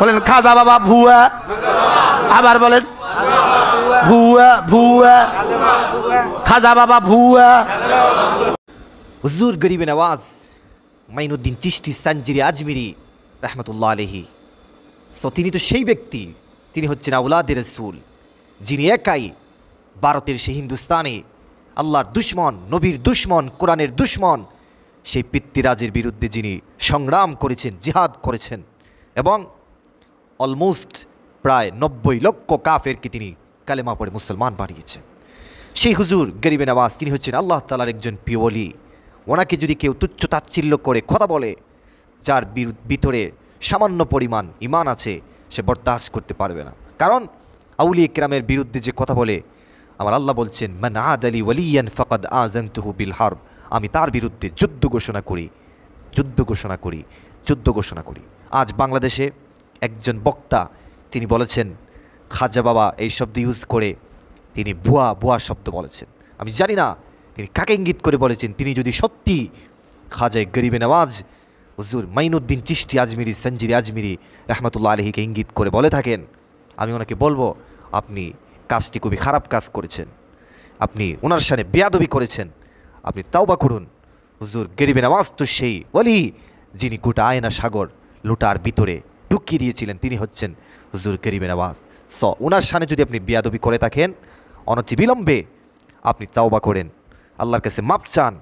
বলেন খাজা বাবা ভুয়া, আবার বলেন ভুয়া ভুয়া, খাজা বাবা ভুয়া। হুজুর গরিবে নওয়াজ মাইনুদ্দিন চিশতি সাঞ্জিরি আজমিরি রহমতুল্লাহ আলাইহি। সো তিনি তো সেই ব্যক্তি, তিনি হচ্ছেন আওলাদে রসুল, যিনি একাই ভারতের সেই হিন্দুস্তানে আল্লাহর দুশ্মন, নবীর দুশ্মন, কোরআনের দুশ্মন, সেই পিতৃরাজের বিরুদ্ধে যিনি সংগ্রাম করেছেন, জিহাদ করেছেন এবং অলমোস্ট প্রায় 90 লক্ষ কাফেরকে তিনি কালেমা পড়ে মুসলমান বানিয়েছেন। সেই হুজুর গরিবে নওয়াজ তিনি হচ্ছেন আল্লাহ তাআলার একজন প্রিয় ওলি। ওনাকে যদি কেউ তুচ্ছ তাচ্ছিল্য করে কথা বলে, যার ভিতরে সামান্য পরিমাণ ঈমান আছে, সে বরদাস্ত করতে পারবে না। কারণ আউলিয়া কিরামের বিরুদ্ধে যে কথা বলে, আমার আল্লাহ বলছেন মান আদালি ওয়ালিয়ান ফাকাদ আযানতুহু বিল হারব, আমি তার বিরুদ্ধে যুদ্ধ ঘোষণা করি, যুদ্ধ ঘোষণা করি, যুদ্ধ ঘোষণা করি। আজ বাংলাদেশে একজন বক্তা তিনি বলেছেন খাজা বাবা এই শব্দ ইউজ করে তিনি ভুয়া ভুয়া শব্দ বলেছেন। আমি জানি না তিনি কাকে ইঙ্গিত করে বলেছেন। তিনি যদি সত্যি খাজা গরিবে নওয়াজ হুজুর মাইনুদ্দিন চিশতি আজমিরি সাঞ্জিরি আজমিরি রহমতুল্লাহ আলাইহিকে ইঙ্গিত করে বলে থাকেন, আমি ওনাকে বলবো আপনি কাজটি খুবই খারাপ কাজ করেছেন, আপনি ওনার সামনে বেয়াদবি করেছেন, আপনি তাওবা করুন। হুজুর গরিবে নওয়াজ তো সেই ওলি যিনি গোটা আয়না সাগর লুটার ভিতরে ঢুকিয়ে দিয়েছিলেন, তিনি হচ্ছেন হুজুর গরিবে নওয়াজ। ওনার সামনে যদি আপনি বেয়াদবি করে থাকেন, অনতিবিলম্বে আপনি তাওবা করেন, আল্লাহর কাছে মাপ চান।